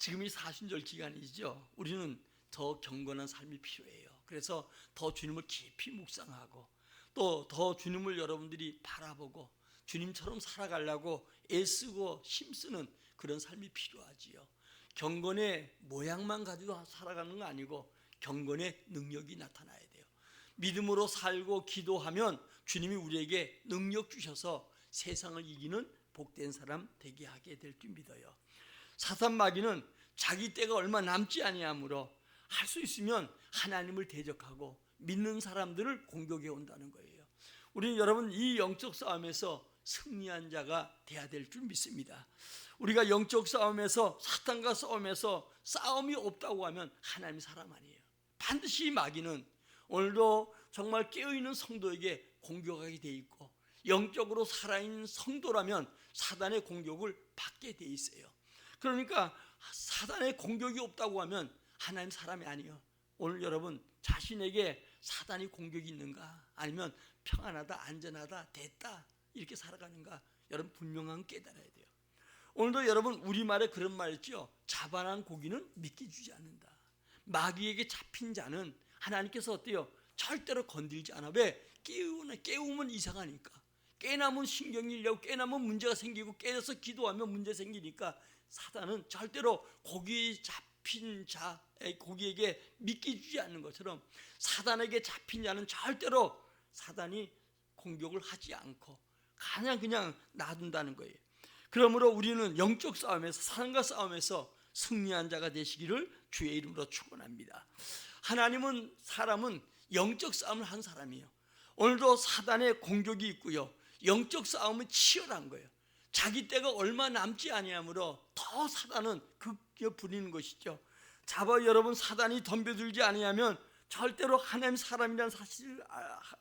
지금이 사순절 기간이죠. 우리는 더 경건한 삶이 필요해요. 그래서 더 주님을 깊이 묵상하고 또 더 주님을 여러분들이 바라보고 주님처럼 살아가려고 애쓰고 힘쓰는 그런 삶이 필요하지요. 경건의 모양만 가지고 살아가는 거 아니고 경건의 능력이 나타나야 돼요. 믿음으로 살고 기도하면 주님이 우리에게 능력 주셔서 세상을 이기는 복된 사람 되게 하게 될 줄 믿어요. 사단 마귀는 자기 때가 얼마 남지 아니하므로 할 수 있으면 하나님을 대적하고 믿는 사람들을 공격해 온다는 거예요. 우리는 여러분 이 영적 싸움에서 승리한 자가 돼야 될 줄 믿습니다. 우리가 영적 싸움에서 사탄과 싸움에서 싸움이 없다고 하면 하나님 사람 아니에요. 반드시 마귀는 오늘도 정말 깨어있는 성도에게 공격하게 돼 있고 영적으로 살아있는 성도라면 사단의 공격을 받게 돼 있어요. 그러니까 사단의 공격이 없다고 하면 하나님 사람이 아니에요. 오늘 여러분 자신에게 사단이 공격이 있는가 아니면 평안하다 안전하다 됐다 이렇게 살아가는가 여러분 분명한 깨달아야 돼요. 오늘도 여러분 우리말에 그런 말 있죠. 자반한 고기는 미끼 주지 않는다. 마귀에게 잡힌 자는 하나님께서 어때요? 절대로 건들지 않아. 왜? 깨우면 이상하니까. 깨나면 신경이 일려고 깨나면 문제가 생기고 깨져서 기도하면 문제 생기니까 사단은 절대로 고기에 잡힌 자의 고기에게 미끼 주지 않는 것처럼 사단에게 잡힌 자는 절대로 사단이 공격을 하지 않고 그냥 놔둔다는 거예요. 그러므로 우리는 영적 싸움에서 사단과 싸움에서 승리한 자가 되시기를 주의 이름으로 축원합니다. 하나님은 사람은 영적 싸움을 한 사람이에요. 오늘도 사단의 공격이 있고요. 영적 싸움은 치열한 거예요. 자기 때가 얼마 남지 아니하므로 더 사단은 극력 부리는 것이죠. 여러분 사단이 덤벼들지 아니하면 절대로 하나님 사람이라는 사실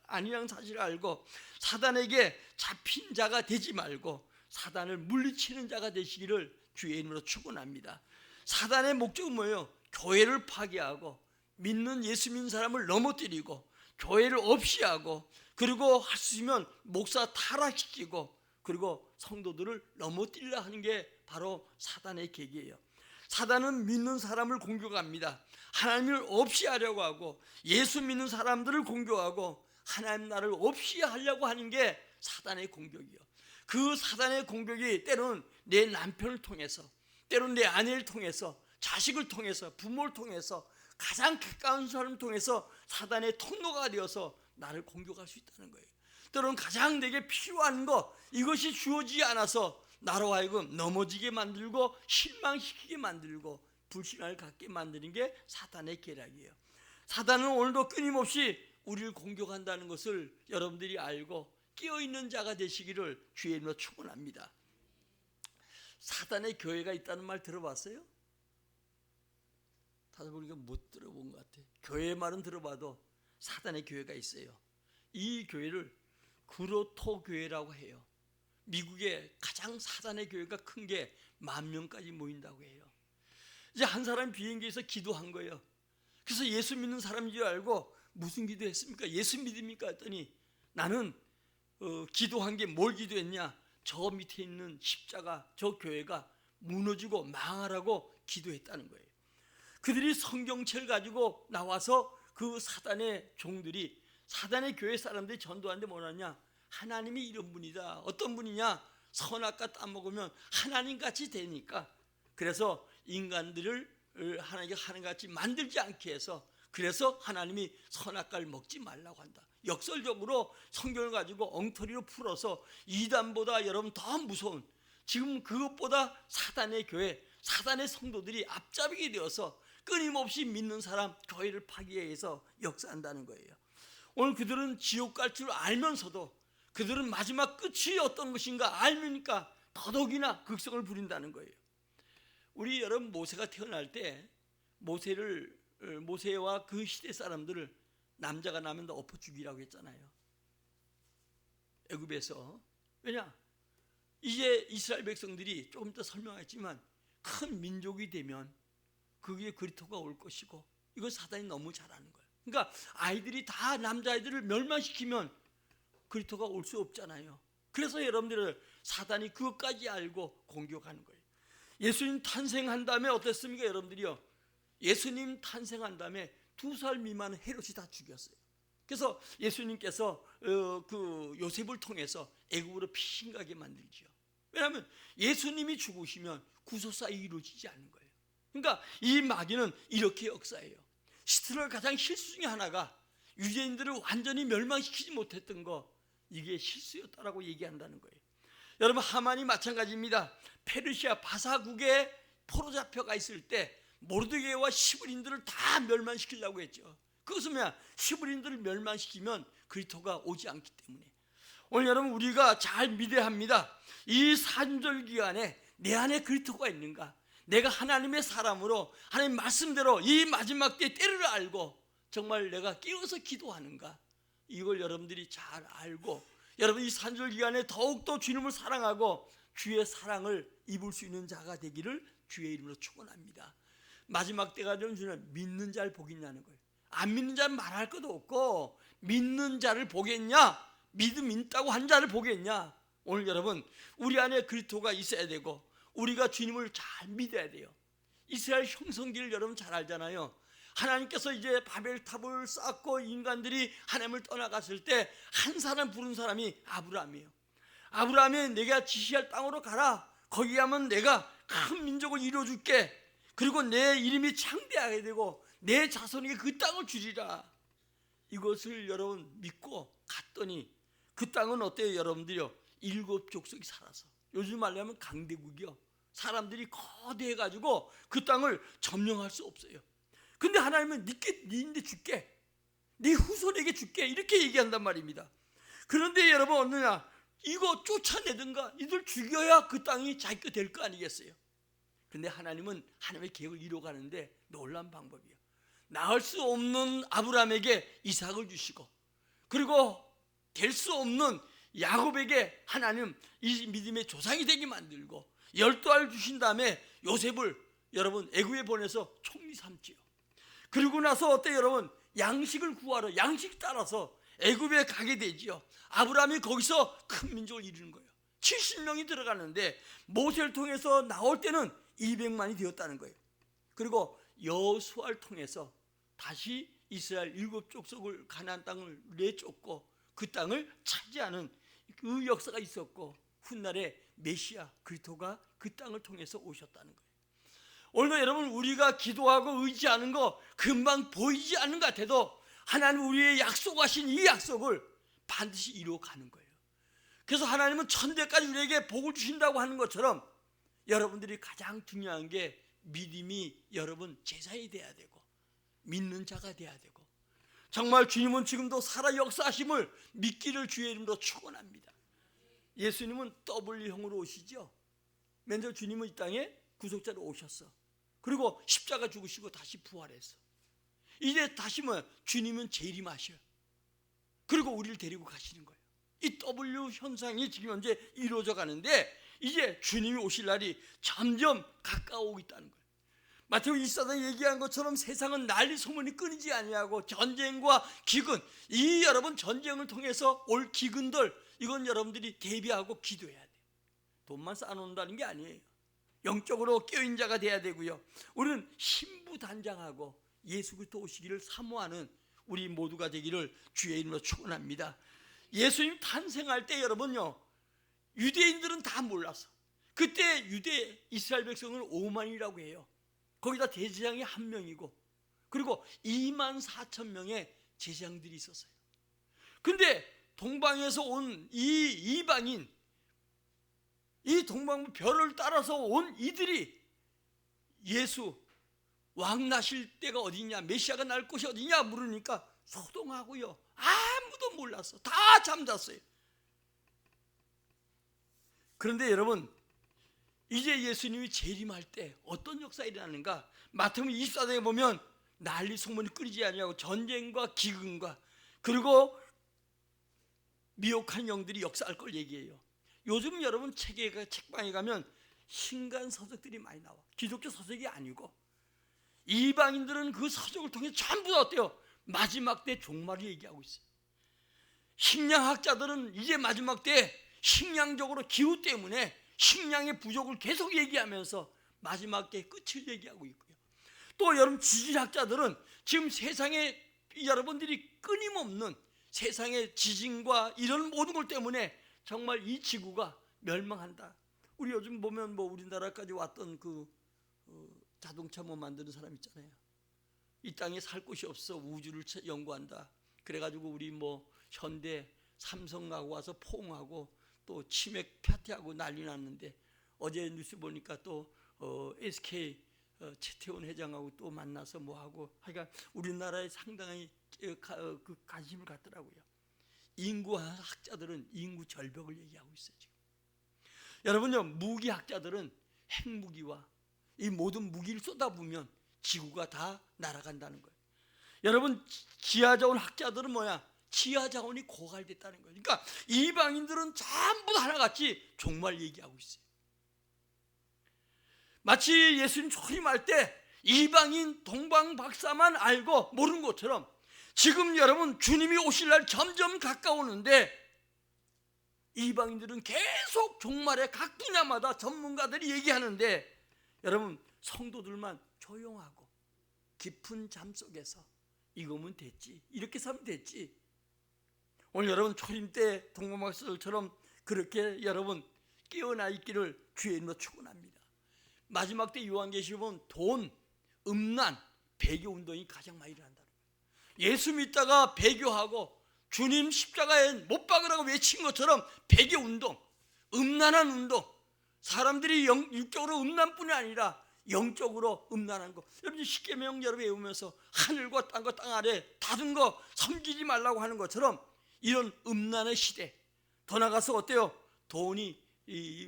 아니라는 사실을 알고 사단에게 잡힌 자가 되지 말고 사단을 물리치는 자가 되시기를 주의 이름으로 축원합니다. 사단의 목적은 뭐예요? 교회를 파괴하고 믿는 예수 믿는 사람을 넘어뜨리고 교회를 없이 하고 그리고 할 수 있으면 목사 타락시키고 그리고 성도들을 넘어뜨리려 하는 게 바로 사단의 계기예요. 사단은 믿는 사람을 공격합니다. 하나님을 없이 하려고 하고 예수 믿는 사람들을 공격하고 하나님 나라를 없이 하려고 하는 게 사단의 공격이요. 그 사단의 공격이 때로는 내 남편을 통해서 때로는 내 아내를 통해서 자식을 통해서 부모를 통해서 가장 가까운 사람을 통해서 사단의 통로가 되어서 나를 공격할 수 있다는 거예요. 때로는 가장 내게 필요한 것 이것이 주어지지 않아서 나로 하여금 넘어지게 만들고 실망시키게 만들고 불신을 갖게 만드는 게 사단의 계략이에요. 사단은 오늘도 끊임없이 우리를 공격한다는 것을 여러분들이 알고 깨어있는 자가 되시기를 주의 이름으로 축원합니다. 사단의 교회가 있다는 말 들어봤어요? 다들 우리가 못 들어본 것 같아요. 교회 말은 들어봐도 사단의 교회가 있어요. 이 교회를 그로토 교회라고 해요. 미국의 가장 사단의 교회가 큰 게 10,000명까지 모인다고 해요. 이제 한 사람이 비행기에서 기도한 거예요. 그래서 예수 믿는 사람인 줄 알고 무슨 기도했습니까? 예수 믿습니까? 했더니 나는 기도한 게 뭘 기도했냐? 저 밑에 있는 십자가 저 교회가 무너지고 망하라고 기도했다는 거예요. 그들이 성경책을 가지고 나와서 그 사단의 종들이 사단의 교회 사람들이 전도하는데 뭐라냐? 하나님이 이런 분이다. 어떤 분이냐? 선악과 따먹으면 하나님같이 되니까 그래서 인간들을 하나님께 하나님같이 만들지 않게 해서 그래서 하나님이 선악과를 먹지 말라고 한다. 역설적으로 성경을 가지고 엉터리로 풀어서 이단보다 여러분 더 무서운 지금 그것보다 사단의 교회 사단의 성도들이 앞잡이게 되어서 끊임없이 믿는 사람 교회를 파괴해서 역사한다는 거예요. 오늘 그들은 지옥 갈 줄 알면서도 그들은 마지막 끝이 어떤 것인가 알니까 더더욱이나 극성을 부린다는 거예요. 우리 여러분 모세가 태어날 때 모세와 그 시대 사람들을 남자가 나면 다 엎어 죽이라고 했잖아요. 애굽에서. 왜냐? 이제 이스라엘 백성들이 조금 더 설명했지만 큰 민족이 되면 그게 그리스도가 올 것이고 이건 사단이 너무 잘하는 거예요. 그러니까 아이들이 다 남자아이들을 멸망시키면 그리스도가 올 수 없잖아요. 그래서 여러분들은 사단이 그것까지 알고 공격하는 거예요. 예수님 탄생한 다음에 어땠습니까? 여러분들이요, 예수님 탄생한 다음에 2살 미만은 헤롯이 다 죽였어요. 그래서 예수님께서 그 요셉을 통해서 애굽으로 피신가게 만들죠. 왜냐하면 예수님이 죽으시면 구속사역이 이루어지지 않는 거예요. 그러니까 이 마귀는 이렇게 역사해요. 히틀러의 가장 실수 중에 하나가 유대인들을 완전히 멸망시키지 못했던 거, 이게 실수였다라고 얘기한다는 거예요. 여러분, 하만이 마찬가지입니다. 페르시아 바사국에 포로 잡혀가 있을 때 모르드게와 시브린들을 다 멸망시키려고 했죠. 그것은 뭐야? 시브린들을 멸망시키면 그리스도가 오지 않기 때문에. 오늘 여러분, 우리가 잘 믿어야 합니다. 이 산절 기간에 내 안에 그리스도가 있는가? 내가 하나님의 사람으로 하나님 말씀대로 이 마지막 때의 때를 알고 정말 내가 깨어서 기도하는가? 이걸 여러분들이 잘 알고, 여러분 이 산절 기간에 더욱더 주님을 사랑하고 주의 사랑을 입을 수 있는 자가 되기를 주의 이름으로 축원합니다. 마지막 때가 되면 주는 믿는 자를 보겠냐는 거예요. 안 믿는 자는 말할 것도 없고, 믿는 자를 보겠냐? 믿음 있다고 한 자를 보겠냐? 오늘 여러분, 우리 안에 그리스도가 있어야 되고 우리가 주님을 잘 믿어야 돼요. 이스라엘 형성기를 여러분 잘 알잖아요. 하나님께서 이제 바벨탑을 쌓고 인간들이 하나님을 떠나갔을 때 한 사람 부른 사람이 아브라함이에요. 아브라함이 내가 지시할 땅으로 가라. 거기 가면 내가 큰 민족을 이루어줄게. 그리고 내 이름이 창대하게 되고 내 자손에게 그 땅을 주리라. 이것을 여러분 믿고 갔더니 그 땅은 어때요? 여러분들이요, 7족속이 살아서, 요즘 말로 하면 강대국이요, 사람들이 거대해가지고 그 땅을 점령할 수 없어요. 근데 하나님은 니인데 줄게, 네 후손에게 줄게, 이렇게 얘기한단 말입니다. 그런데 여러분, 어느냐, 이거 쫓아내든가 이들 죽여야 그 땅이 자기 거 될 거 아니겠어요? 근데 하나님은 하나님의 계획을 이루어가는데 놀라운 방법이에요. 낳을 수 없는 아브라함에게 이삭을 주시고, 그리고 될 수 없는 야곱에게 하나님 이 믿음의 조상이 되게 만들고, 12알 주신 다음에 요셉을 여러분 애굽에 보내서 총리 삼지요. 그리고 나서 어때요 여러분? 양식을 구하러 양식 따라서 애굽에 가게 되지요. 아브라함이 거기서 큰 민족을 이루는 거예요. 70명이 들어가는데 모세를 통해서 나올 때는 200만이 되었다는 거예요. 그리고 여호수아를 통해서 다시 이스라엘 7족속을 가나안 땅을 내쫓고 그 땅을 차지하는 그 역사가 있었고, 훗날에 메시아 그리스도가 그 땅을 통해서 오셨다는 거예요. 오늘도 여러분, 우리가 기도하고 의지하는 거 금방 보이지 않는 것 같아도 하나님 우리의 약속하신 이 약속을 반드시 이루어가는 거예요. 그래서 하나님은 천대까지 우리에게 복을 주신다고 하는 것처럼 여러분들이 가장 중요한 게 믿음이 여러분 제사이 돼야 되고 믿는 자가 돼야 되고, 정말 주님은 지금도 살아 역사하심을 믿기를 주의 이름으로 축원합니다. 예수님은 W형으로 오시죠. 먼저 주님은 이 땅에 구속자로 오셨어. 그리고 십자가 죽으시고 다시 부활했어. 이제 다시 주님은 재림하셔. 그리고 우리를 데리고 가시는 거예요. 이 W 현상이 지금 현재 이루어져 가는데 이제 주님이 오실 날이 점점 가까워오고 있다는 거예요. 마태복음 24장에 얘기한 것처럼 세상은 난리 소문이 끊이지 아니하고 전쟁과 기근, 이 여러분 전쟁을 통해서 올 기근들, 이건 여러분들이 대비하고 기도해야 돼요. 돈만 쌓아놓는다는 게 아니에요. 영적으로 깨어있는 자가 돼야 되고요. 우리는 신부단장하고 예수 그리스도 오시기를 사모하는 우리 모두가 되기를 주의 이름으로 축원합니다. 예수님 탄생할 때 여러분요, 유대인들은 다 몰랐어. 그때 유대 이스라엘 백성은 5만이라고 해요. 거기다 대제사장이 1명이고 그리고 24,000명의 제사장들이 있었어요. 근데 동방에서 온 이 이방인, 이 동방 별을 따라서 온 이들이 예수 왕 나실 때가 어디냐, 메시아가 날 곳이 어디냐 물으니까 소동하고요, 아무도 몰랐어. 다 잠잤어요. 그런데 여러분, 이제 예수님이 재림할 때 어떤 역사가 일어나는가? 마태복음 24장에 보면 난리 소문이 끊이지 아니하고 전쟁과 기근과 그리고 미혹한 영들이 역사할 걸 얘기해요. 요즘 여러분 책방에 가면 신간 서적들이 많이 나와. 기독교 서적이 아니고 이방인들은 그 서적을 통해 전부 다 어때요? 마지막 때 종말을 얘기하고 있어요. 식량학자들은 이제 마지막 때 식량적으로 기후 때문에 식량의 부족을 계속 얘기하면서 마지막 때 끝을 얘기하고 있고요. 또 여러분 지질학자들은 지금 세상에 여러분들이 끊임없는 세상의 지진과 이런 모든 것 때문에 정말 이 지구가 멸망한다. 우리 요즘 보면 뭐 우리나라까지 왔던 그 자동차 뭐 만드는 사람 있잖아요. 이 땅에 살 곳이 없어 우주를 연구한다. 그래가지고 우리 뭐 현대 삼성하고 와서 포옹하고 또 치맥 파티하고 난리 났는데 어제 뉴스 보니까 또 SK 최태원 회장하고 또 만나서 뭐 하고 하여간 우리나라에 상당히 그 관심을 갖더라고요. 인구 학자들은 인구 절벽을 얘기하고 있어요 지금. 여러분요, 무기학자들은 핵무기와 이 모든 무기를 쏟아부으면 지구가 다 날아간다는 거예요. 여러분 지하자원 학자들은 뭐야? 지하자원이 고갈됐다는 거예요. 그러니까 이방인들은 전부 하나같이 종말 얘기하고 있어요. 마치 예수님 초림할 때 이방인 동방 박사만 알고 모르는 것처럼 지금 여러분 주님이 오실 날 점점 가까우는데 이방인들은 계속 종말에 각 분야마다 전문가들이 얘기하는데 여러분 성도들만 조용하고 깊은 잠 속에서 이거면 됐지, 이렇게 살면 됐지. 오늘 여러분 초림 때 동방박사들처럼 그렇게 여러분 깨어나 있기를 주의 이름으로 축원합니다. 마지막 때 요한계시록은 돈, 음란, 배교 운동이 가장 많이 일어난다는 거예요. 예수 믿다가 배교하고 주님 십자가에 못 박으라고 외친 것처럼 배교 운동, 음란한 운동, 사람들이 육적으로 음란뿐이 아니라 영적으로 음란한 거. 여러분 십계명 여러분 외우면서 하늘과 땅과 땅 아래 다른 거 섬기지 말라고 하는 것처럼 이런 음란의 시대. 더 나가서 어때요? 돈이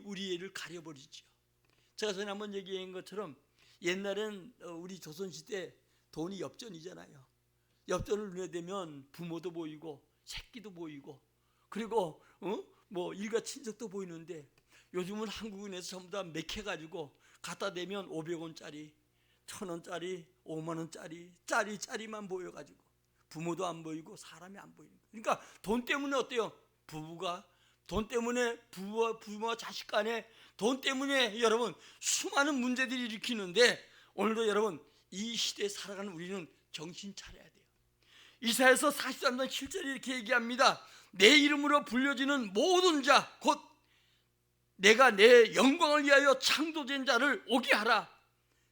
우리를 가려버리죠. 제가 전에 한번 얘기한 것처럼 옛날엔 우리 조선시대 돈이 엽전이잖아요. 엽전을 눈에 대면 부모도 보이고 새끼도 보이고 그리고 뭐 일가 친척도 보이는데 요즘은 한국은에서 전부 다 맥혀가지고 갖다 대면 500원짜리, 1000원짜리, 5만원짜리, 짜리만 보여가지고 부모도 안 보이고 사람이 안 보이는 거예요. 그러니까 돈 때문에 어때요? 부부가 돈 때문에 부모와 자식 간에 돈 때문에 여러분 수많은 문제들이 일으키는데 오늘도 여러분 이 시대에 살아가는 우리는 정신 차려야 돼요. 이사야서 43장 7절에 이렇게 얘기합니다. 내 이름으로 불려지는 모든 자 곧 내가 내 영광을 위하여 창조된 자를 오게 하라.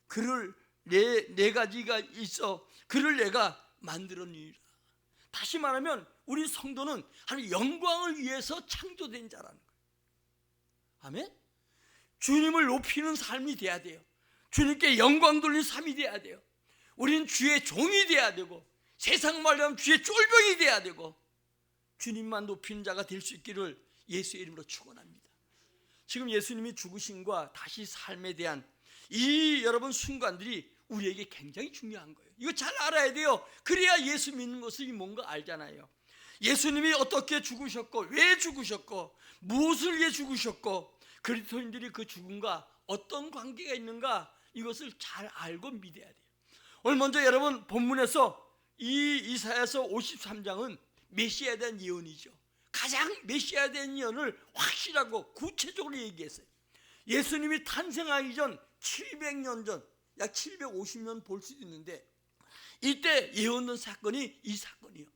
그를 네 가지가 있어 그를 내가 만들었느니라. 다시 말하면 우리 성도는 하나님 영광을 위해서 창조된 자라는 거예요. 아멘. 주님을 높이는 삶이 돼야 돼요. 주님께 영광 돌리는 삶이 돼야 돼요. 우리는 주의 종이 돼야 되고 세상 말로 하면 주의 쫄병이 돼야 되고 주님만 높이는 자가 될 수 있기를 예수의 이름으로 축원합니다. 지금 예수님이 죽으심과 다시 삶에 대한 이 여러분 순간들이 우리에게 굉장히 중요한 거예요. 이거 잘 알아야 돼요. 그래야 예수 믿는 것이 뭔가 알잖아요. 예수님이 어떻게 죽으셨고 왜 죽으셨고 무엇을 위해 죽으셨고 그리스도인들이 그 죽음과 어떤 관계가 있는가 이것을 잘 알고 믿어야 돼요. 오늘 먼저 여러분 본문에서 이 이사야서 53장은 메시아에 대한 예언이죠. 가장 메시아에 대한 예언을 확실하고 구체적으로 얘기했어요. 예수님이 탄생하기 전 700년 전, 약 750년 볼 수도 있는데 이때 예언된 사건이 이 사건이에요.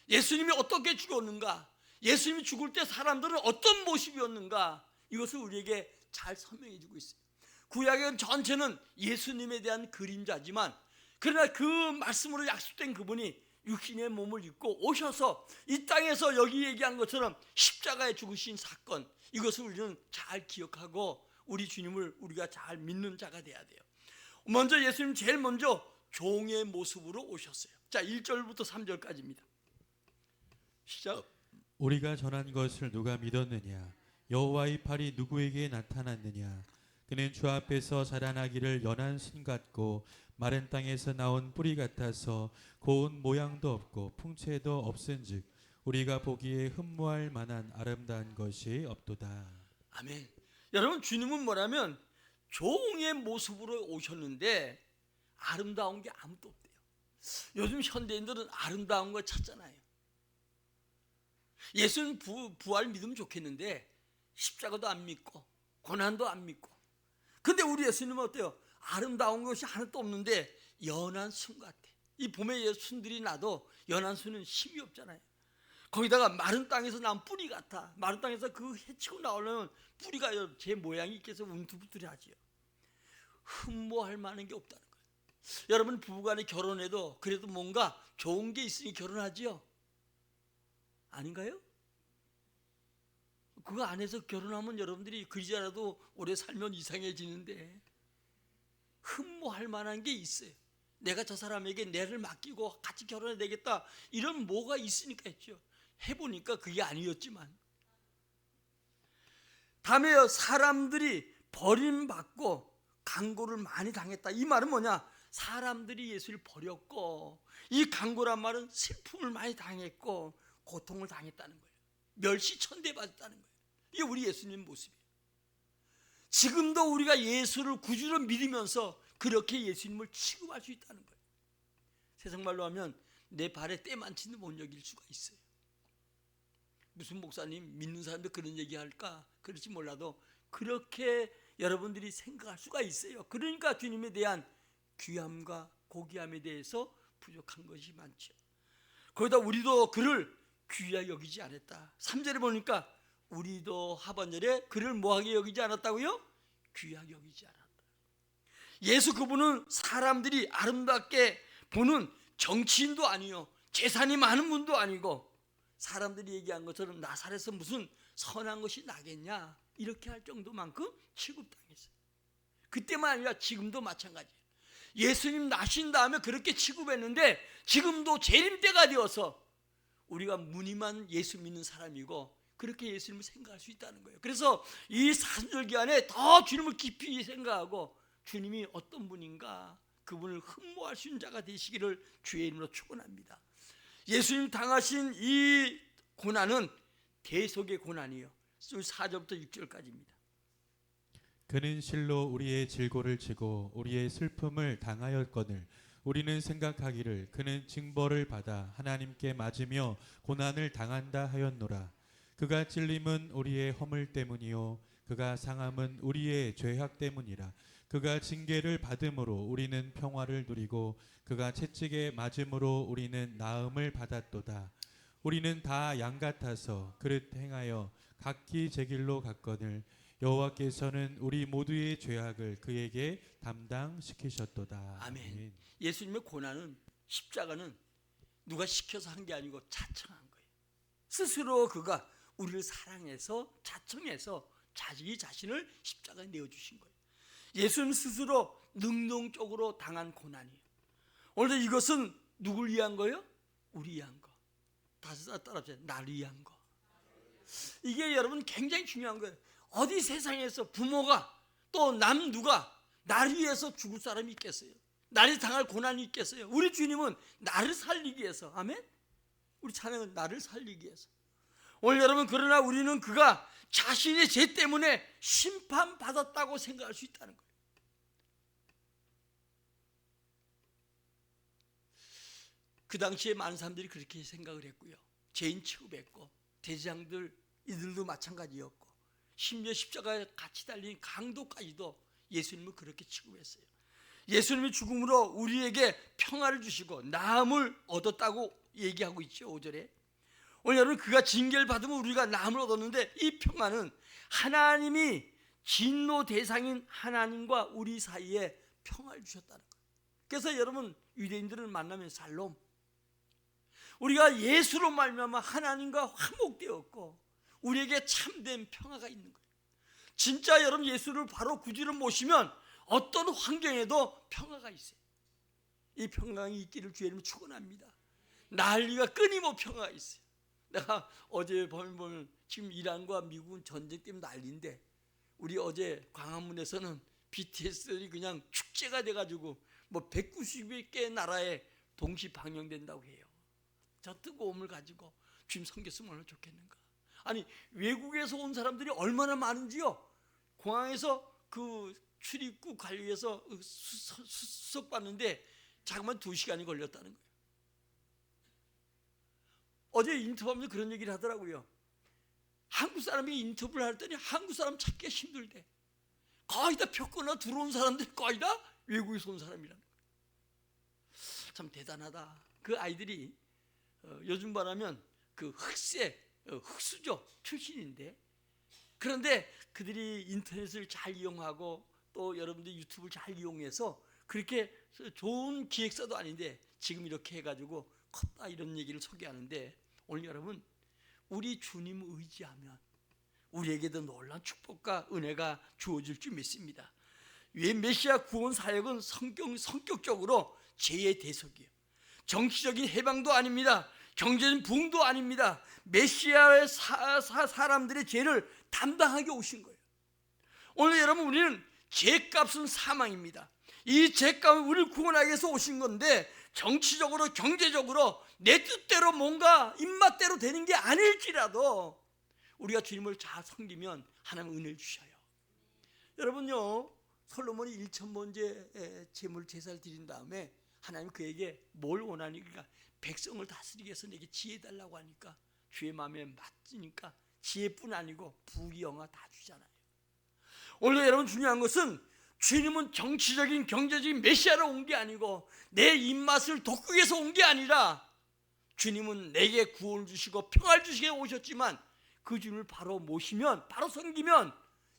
예수님이 어떻게 죽었는가, 예수님이 죽을 때 사람들은 어떤 모습이었는가, 이것을 우리에게 잘 설명해 주고 있어요. 구약의 전체는 예수님에 대한 그림자지만 그러나 그 말씀으로 약속된 그분이 육신의 몸을 입고 오셔서 이 땅에서 여기 얘기한 것처럼 십자가에 죽으신 사건, 이것을 우리는 잘 기억하고 우리 주님을 우리가 잘 믿는 자가 돼야 돼요. 먼저 예수님 제일 먼저 종의 모습으로 오셨어요. 자, 1절부터 3절까지입니다. 시작. 우리가 전한 것을 누가 믿었느냐? 여호와의 팔이 누구에게 나타났느냐? 그는 주 앞에서 자라나기를 연한 순 같고 마른 땅에서 나온 뿌리 같아서 고운 모양도 없고 풍채도 없은즉 우리가 보기에 흠모할 만한 아름다운 것이 없도다. 아멘. 여러분 주님은 뭐라면 종의 모습으로 오셨는데 아름다운 게 아무도 없대요. 요즘 현대인들은 아름다운 걸 찾잖아요. 예수는 부활 믿으면 좋겠는데 십자가도 안 믿고 고난도 안 믿고 근데 우리 예수님은 어때요? 아름다운 것이 하나도 없는데 연한 순 같아. 이 봄에 순들이 나도 연한 순은 힘이 없잖아요. 거기다가 마른 땅에서 난 뿌리 같아. 마른 땅에서 그 해치고 나오려면 뿌리가 제 모양이 있겠어 움틀부틀하지요. 흠모할 만한 게 없다는 거예요. 여러분 부부간에 결혼해도 그래도 뭔가 좋은 게 있으니 결혼하지요? 아닌가요? 그거 안 해서 결혼하면 여러분들이 그리자라도 오래 살면 이상해지는데 흠모할 만한 게 있어요. 내가 저 사람에게 내를 맡기고 같이 결혼해야 되겠다 이런 뭐가 있으니까 했죠. 해보니까 그게 아니었지만 다음에 사람들이 버림받고 강고를 많이 당했다. 이 말은 뭐냐? 사람들이 예수를 버렸고 이 강고란 말은 슬픔을 많이 당했고 고통을 당했다는 거예요. 멸시천대받았다는 거예요. 이게 우리 예수님 모습이에요. 지금도 우리가 예수를 구주로 믿으면서 그렇게 예수님을 취급할 수 있다는 거예요. 세상말로 하면 내 발에 때만치는 못 여길 수가 있어요. 무슨 목사님 믿는 사람들 그런 얘기할까? 그렇지 몰라도 그렇게 여러분들이 생각할 수가 있어요. 그러니까 주님에 대한 귀함과 고귀함에 대해서 부족한 것이 많죠. 거기다 우리도 그를 귀하게 여기지 않았다. 3절에 보니까 우리도 하반절에 그를 뭐하게 여기지 않았다고요? 귀하게 여기지 않았다. 예수 그분은 사람들이 아름답게 보는 정치인도 아니요 재산이 많은 분도 아니고 사람들이 얘기한 것처럼 나사렛에서 무슨 선한 것이 나겠냐 이렇게 할 정도만큼 취급당했어요. 그때만 아니라 지금도 마찬가지예요. 예수님 나신 다음에 그렇게 취급했는데 지금도 재림 때가 되어서 우리가 무늬만 예수 믿는 사람이고 그렇게 예수님을 생각할 수 있다는 거예요. 그래서 이 사순절기 안에 더 주님을 깊이 생각하고 주님이 어떤 분인가 그분을 흠모할 수 있는 자가 되시기를 주의 이름으로 축원합니다. 예수님 당하신 이 고난은 대속의 고난이에요. 4절부터 6절까지입니다. 그는 실로 우리의 질고를 지고 우리의 슬픔을 당하였거늘 우리는 생각하기를 그는 징벌을 받아 하나님께 맞으며 고난을 당한다 하였노라. 그가 찔림은 우리의 허물 때문이요 그가 상함은 우리의 죄악 때문이라. 그가 징계를 받음으로 우리는 평화를 누리고 그가 채찍에 맞음으로 우리는 나음을 받았도다. 우리는 다 양 같아서 그릇 행하여 각기 제 길로 갔거늘 여호와께서는 우리 모두의 죄악을 그에게 담당시키셨도다. 아멘. 예수님의 고난은 십자가는 누가 시켜서 한 게 아니고 자청한 거예요. 스스로 그가 우리를 사랑해서 자청해서 자기 자신을 십자가에 내어주신 거예요. 예수님 스스로 능동적으로 당한 고난이에요. 오늘 이것은 누굴 위한 거예요? 우리 위한 거. 다시 따라합시다. 나를 위한 거. 이게 여러분 굉장히 중요한 거예요. 어디 세상에서 부모가 또 남 누가 나를 위해서 죽을 사람이 있겠어요? 나를 당할 고난이 있겠어요? 우리 주님은 나를 살리기 위해서. 아멘? 우리 찬양은 나를 살리기 위해서. 오늘 여러분 그러나 우리는 그가 자신의 죄 때문에 심판받았다고 생각할 수 있다는 거예요. 그 당시에 많은 사람들이 그렇게 생각을 했고요. 죄인 취급했고 대제사장들 이들도 마찬가지였고 심지어 십자가에 같이 달린 강도까지도 예수님을 그렇게 취급했어요. 예수님의 죽음으로 우리에게 평화를 주시고 나음을 얻었다고 얘기하고 있죠. 5절에. 오늘 여러분 그가 징계를 받으면 우리가 나음을 얻었는데 이 평화는 하나님이 진노 대상인 하나님과 우리 사이에 평화를 주셨다는 거예요. 그래서 여러분 유대인들을 만나면 살롬 우리가 예수로 말미암아 하나님과 화목되었고 우리에게 참된 평화가 있는 거예요. 진짜 여러분 예수를 바로 구주로 모시면 어떤 환경에도 평화가 있어요. 이 평강이 있기를 주의 이름으로 축원합니다. 난리가 끊임없이 평화가 있어요. 내가 어제 보면 지금 이란과 미국은 전쟁 때문에 난리인데 우리 어제 광화문에서는 BTS들이 그냥 축제가 돼가지고 뭐 190개 나라에 동시 방영된다고 해요. 저 뜨거움을 가지고 주님 섬겼으면 얼마나 좋겠는가. 아니 외국에서 온 사람들이 얼마나 많은지요. 공항에서 그 출입국 관리해서 수석 받는데 자그만 2시간이 걸렸다는 거예요. 어제 인터뷰하면서 그런 얘기를 하더라고요. 한국 사람이 인터뷰를 할 때니 한국 사람 찾기가 힘들대. 거의 다 표권화 들어온 사람들이 거의 다 외국에서 온 사람이라는 거예요. 참 대단하다. 그 아이들이 요즘 말하면 그 흑수저 출신인데, 그런데 그들이 인터넷을 잘 이용하고 또 여러분들 유튜브를 잘 이용해서 그렇게 좋은 기획사도 아닌데 지금 이렇게 해가지고 컸다 이런 얘기를 소개하는데, 오늘 여러분 우리 주님을 의지하면 우리에게도 놀라운 축복과 은혜가 주어질 줄 믿습니다. 왜 메시아 구원 사역은 성격적으로 죄의 대속이에요. 정치적인 해방도 아닙니다. 경제적인 부흥도 아닙니다. 메시아의 사람들의 죄를 담당하게 오신 거예요. 오늘 여러분 우리는 죄값은 사망입니다. 이 죄값은 우리를 구원하기 위해서 오신 건데, 정치적으로 경제적으로 내 뜻대로 뭔가 입맛대로 되는 게 아닐지라도 우리가 주님을 잘 섬기면 하나님 은혜를 주셔요. 여러분요, 솔로몬이 1,000번째 제물 제사를 드린 다음에 하나님 그에게 뭘 원하니까, 백성을 다스리기 위해서 내게 지혜 달라고 하니까 주의 마음에 맞으니까 지혜뿐 아니고 부귀 영화 다 주잖아요. 오늘 여러분 중요한 것은 주님은 정치적인 경제적인 메시아로 온 게 아니고 내 입맛을 돋구기 위해서 온 게 아니라, 주님은 내게 구원을 주시고 평화를 주시게 오셨지만 그 주님을 바로 모시면, 바로 섬기면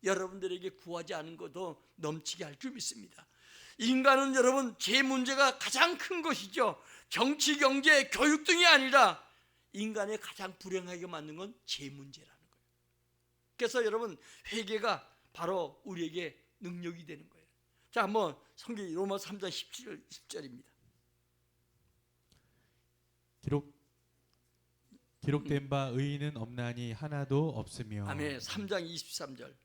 여러분들에게 구하지 않은 것도 넘치게 할 줄 믿습니다. 인간은 여러분 죄 문제가 가장 큰 것이죠. 정치, 경제, 교육 등이 아니라 인간의 가장 불행하게 만든 건 죄 문제라는 거예요. 그래서 여러분 회개가 바로 우리에게 능력이 되는 거예요. 자, 한번 성경 로마 3장 10절입니다. 기록된 바 의인은 없나니 하나도 없으며. 아멘. 3장 23절.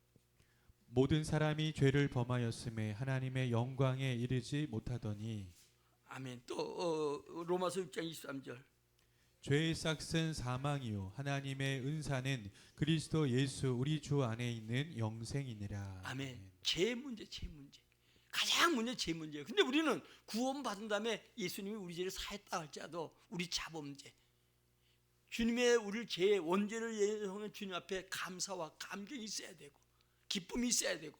모든 사람이 죄를 범하였음에 하나님의 영광에 이르지 못하더니. 아멘. 또 로마서 6장 23절. 죄의 싹은 사망이요 하나님의 은사는 그리스도 예수 우리 주 안에 있는 영생이니라. 아멘. 죄 문제. 가장 문제 죄 문제예요. 근데 우리는 구원받은 다음에 예수님이 우리 죄를 사했다 할지라도 우리 자범죄, 주님의 우리를 죄의 원죄를 예정한 주님 앞에 감사와 감격이 있어야 되고 기쁨이 있어야 되고,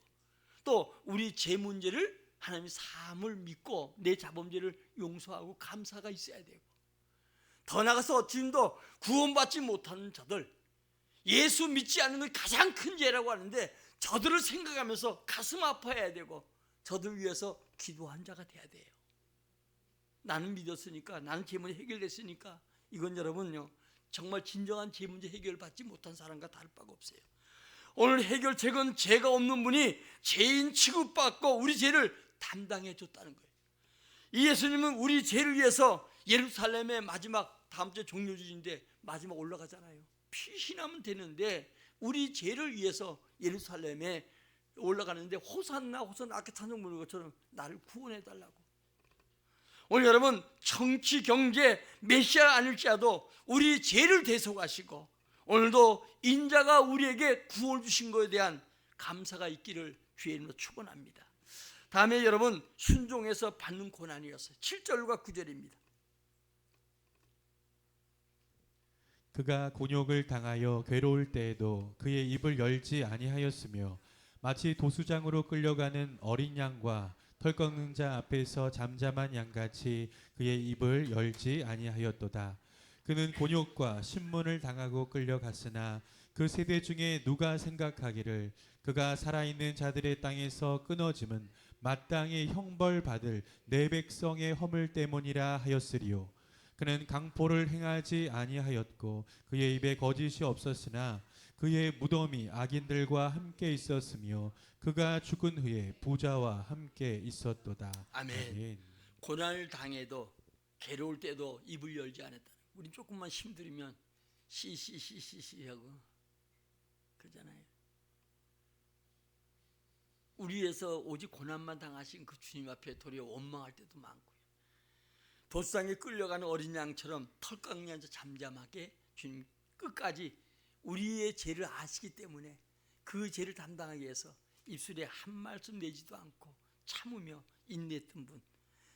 또 우리 죄 문제를 하나님의 사함을 믿고 내 자범죄를 용서하고 감사가 있어야 되고, 더 나아가서 지금도 구원받지 못하는 저들, 예수 믿지 않는 것이 가장 큰 죄라고 하는데 저들을 생각하면서 가슴 아파해야 되고 저들 위해서 기도한 자가 돼야 돼요. 나는 믿었으니까, 나는 죄 문제 해결됐으니까, 이건 여러분요 정말 진정한 죄 문제 해결받지 못한 사람과 다를 바가 없어요. 오늘 해결책은 죄가 없는 분이 죄인 취급받고 우리 죄를 담당해 줬다는 거예요. 이 예수님은 우리 죄를 위해서 예루살렘의 마지막, 다음 주에 종료주일인데 마지막 올라가잖아요. 피신하면 되는데 우리 죄를 위해서 예루살렘에 올라가는데 호산나 아까 찬송 부르는 것처럼 나를 구원해 달라고. 오늘 여러분 정치, 경제, 메시아 아닐지라도 우리 죄를 대속하시고 오늘도 인자가 우리에게 구원 주신 것에 대한 감사가 있기를 주의 이름으로 축원합니다. 다음에 여러분 순종해서 받는 고난이었어요. 7절과 9절입니다. 그가 곤욕을 당하여 괴로울 때에도 그의 입을 열지 아니하였으며 마치 도수장으로 끌려가는 어린 양과 털 꺾는 자 앞에서 잠잠한 양같이 그의 입을 열지 아니하였도다. 그는 곤욕과 신문을 당하고 끌려갔으나 그 세대 중에 누가 생각하기를 그가 살아있는 자들의 땅에서 끊어짐은 마땅히 형벌받을 내 백성의 허물 때문이라 하였으리요. 그는 강포를 행하지 아니하였고 그의 입에 거짓이 없었으나 그의 무덤이 악인들과 함께 있었으며 그가 죽은 후에 부자와 함께 있었도다. 아멘. 아멘. 고난을 당해도 괴로울 때도 입을 열지 않았다. 우리 조금만 힘들면 시시시시시 하고 그러잖아요. 우리 위해서 오직 고난만 당하신 그 주님 앞에 도리어 원망할 때도 많고요. 도수장에 끌려가는 어린 양처럼 털 깎는 자 잠잠하게 주님 끝까지 우리의 죄를 아시기 때문에 그 죄를 담당하기 위해서 입술에 한 말씀 내지도 않고 참으며 인내했던 분,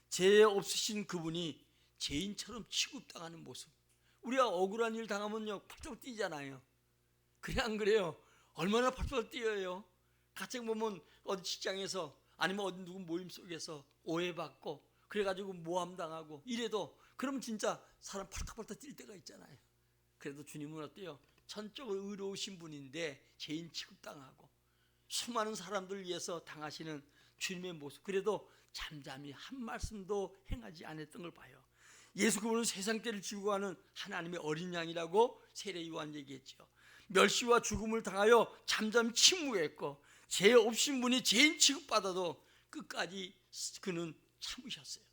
죄 없으신 그분이 죄인처럼 취급당하는 모습. 우리가 억울한 일 당하면요 펄쩍 뛰잖아요. 그래 안 그래요? 얼마나 펄쩍 뛰어요. 가끔 보면 어디 직장에서 아니면 어디 누구 모임 속에서 오해받고 그래가지고 모함당하고 이래도 그러면 진짜 사람 펄떡펄떡 뛸 때가 있잖아요. 그래도 주님은 어때요? 전적으로 의로우신 분인데 죄인 취급당하고 수많은 사람들을 위해서 당하시는 주님의 모습, 그래도 잠잠히 한 말씀도 행하지 않았던 걸 봐요. 예수 그분은 세상 때를 지고 가는 하나님의 어린 양이라고 세례 요한 얘기했죠. 멸시와 죽음을 당하여 잠잠히 침묵했고 죄 없신 분이 죄인 취급받아도 끝까지 그는 참으셨어요.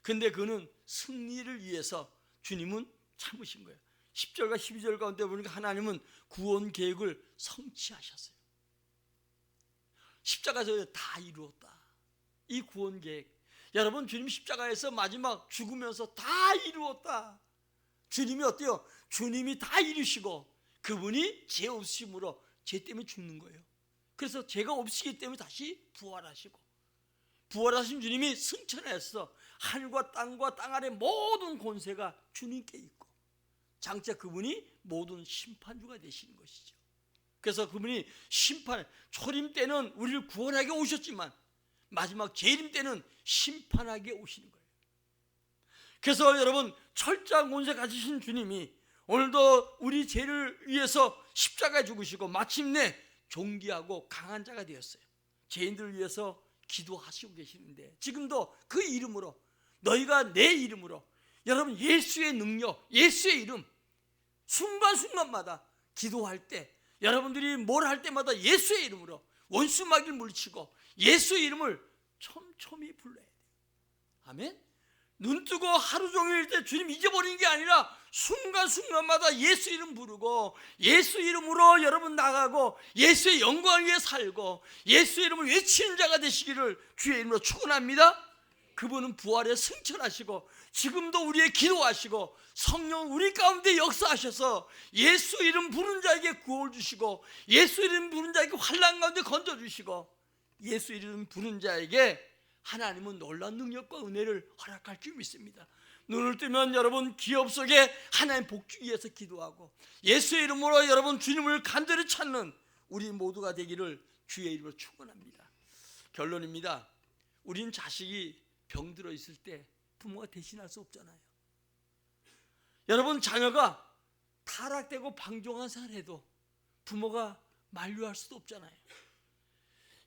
근데 그는 승리를 위해서 주님은 참으신 거예요. 10절과 12절 가운데 보니까 하나님은 구원 계획을 성취하셨어요. 십자가에서 다 이루었다. 이 구원 계획. 여러분, 주님 십자가에서 마지막 죽으면서 다 이루었다. 주님이 어때요? 주님이 다 이루시고 그분이 죄 없으심으로 죄 때문에 죽는 거예요. 그래서 죄가 없으시기 때문에 다시 부활하시고, 부활하신 주님이 승천하셔서 하늘과 땅과 땅 아래 모든 권세가 주님께 있고 장차 그분이 모든 심판주가 되시는 것이죠. 그래서 그분이 심판, 초림 때는 우리를 구원하게 오셨지만 마지막 재림 때는 심판하게 오시는 거예요. 그래서 여러분, 철저한 권세 가지신 주님이 오늘도 우리 죄를 위해서 십자가에 죽으시고 마침내 존귀하고 강한 자가 되었어요. 죄인들을 위해서 기도하시고 계시는데 지금도 그 이름으로, 너희가 내 이름으로, 여러분 예수의 능력, 예수의 이름 순간순간마다 기도할 때, 여러분들이 뭘 할 때마다 예수의 이름으로 원수 마귀를 물리치고 예수의 이름을 촘촘히 불러야 돼요. 아멘. 눈 뜨고 하루 종일 때 주님 잊어버리는 게 아니라 순간순간마다 예수 이름 부르고 예수 이름으로 여러분 나가고 예수의 영광을 위해 살고 예수 이름을 외치는 자가 되시기를 주의 이름으로 축원합니다. 그분은 부활에 승천하시고 지금도 우리의 기도하시고 성령 우리 가운데 역사하셔서 예수 이름 부른 자에게 구원을 주시고 예수 이름 부른 자에게 환난 가운데 건져주시고 예수 이름 부른 자에게 하나님은 놀라운 능력과 은혜를 허락할 줄 믿습니다. 눈을 뜨면 여러분 기업 속에 하나님 복주기 위해서 기도하고 예수의 이름으로 여러분 주님을 간절히 찾는 우리 모두가 되기를 주의 이름으로 축원합니다. 결론입니다. 우린 자식이 병들어 있을 때 부모가 대신할 수 없잖아요. 여러분, 자녀가 타락되고 방종한 생활해도 부모가 만류할 수도 없잖아요.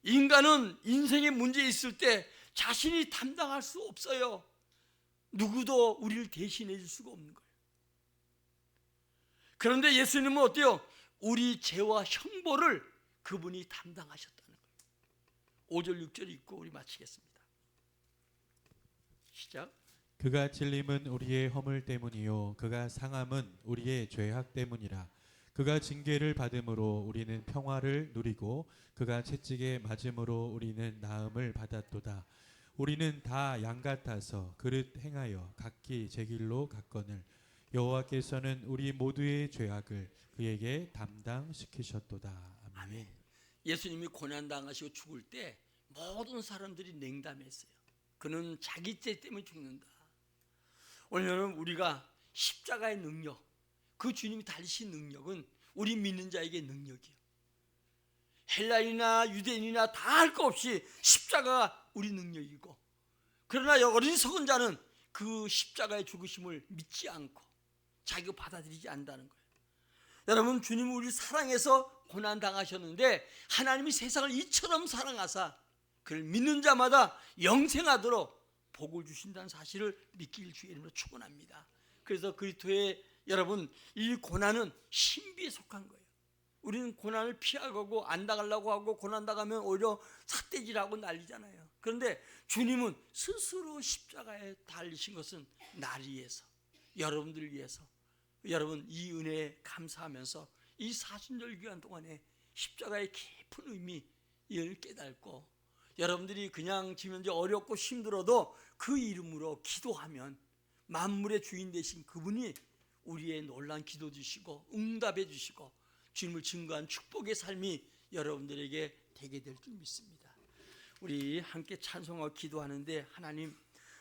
인간은 인생의 문제 있을 때 자신이 담당할 수 없어요. 누구도 우리를 대신해 줄 수가 없는 거예요. 그런데 예수님은 어때요? 우리 죄와 형벌을 그분이 담당하셨다는 거예요. 5절 6절 읽고 우리 마치겠습니다. 시작. 그가 찔림은 우리의 허물 때문이요 그가 상함은 우리의 죄악 때문이라. 그가 징계를 받음으로 우리는 평화를 누리고 그가 채찍에 맞음으로 우리는 나음을 받았도다. 우리는 다 양 같아서 그릇 행하여 각기 제 길로 갔거늘 여호와께서는 우리 모두의 죄악을 그에게 담당시키셨도다. 아멘. 아멘. 예수님이 고난당하시고 죽을 때 모든 사람들이 냉담했어요. 그는 자기 죄 때문에 죽는다. 오늘은 우리가 십자가의 능력, 그 주님이 달리신 능력은 우리 믿는 자에게 능력이에요. 헬라인이나 유대인이나 다 할 거 없이 십자가가 우리 능력이고, 그러나 어리석은 자는 그 십자가의 죽으심을 믿지 않고 자기가 받아들이지 않는다는 거예요. 여러분, 주님은 우리 사랑해서 고난당하셨는데 하나님이 세상을 이처럼 사랑하사 그를 믿는 자마다 영생하도록 복을 주신다는 사실을 믿길 주의 이름으로 축원합니다. 그래서 그리스도의 여러분, 이 고난은 신비에 속한 거예요. 우리는 고난을 피하고 안 당하려고 하고 고난 당하면 오히려 삿대질하고 난리잖아요. 그런데 주님은 스스로 십자가에 달리신 것은 나를 위해서, 여러분들을 위해서, 여러분 이 은혜에 감사하면서 이 사순절 기간 동안에 십자가의 깊은 의미 이를 깨닫고 여러분들이 그냥 지금 이제 어렵고 힘들어도 그 이름으로 기도하면 만물의 주인 되신 그분이 우리의 놀라운 기도 주시고 응답해 주시고 주님을 증거한 축복의 삶이 여러분들에게 되게 될 줄 믿습니다. 우리 함께 찬송하고 기도하는데 하나님